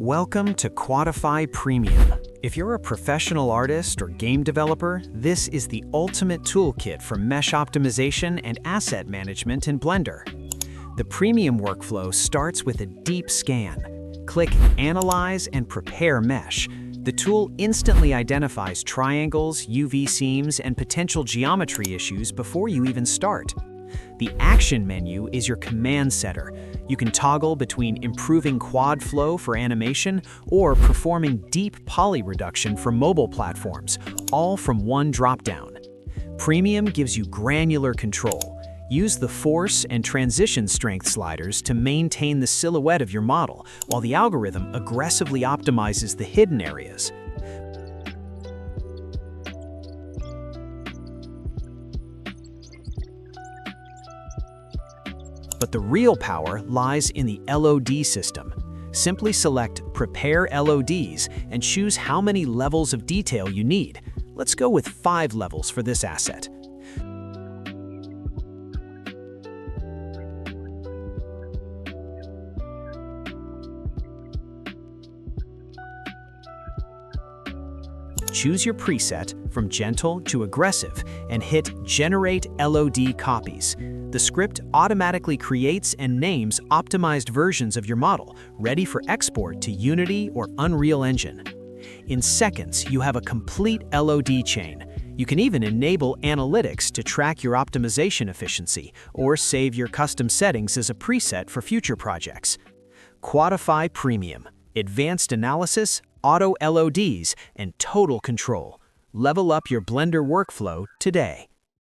Welcome to Quadify Premium. If you're a professional artist or game developer, this is the ultimate toolkit for mesh optimization and asset management in Blender. The Premium workflow starts with a deep scan. Click Analyze and Prepare Mesh. The tool instantly identifies triangles, UV seams, and potential geometry issues before you even start. The Action menu is your command setter. You can toggle between improving quad flow for animation or performing deep poly reduction for mobile platforms, all from one dropdown. Premium gives you granular control. Use the force and transition strength sliders to maintain the silhouette of your model, while the algorithm aggressively optimizes the hidden areas. But the real power lies in the LOD system. Simply select Prepare LODs and choose how many levels of detail you need. Let's go with 5 levels for this asset. Choose your preset from gentle to aggressive and hit Generate LOD Copies. The script automatically creates and names optimized versions of your model, ready for export to Unity or Unreal Engine. In seconds, you have a complete LOD chain. You can even enable analytics to track your optimization efficiency or save your custom settings as a preset for future projects. Quadify Premium. Advanced analysis, auto LODs, and total control. Level up your Blender workflow today.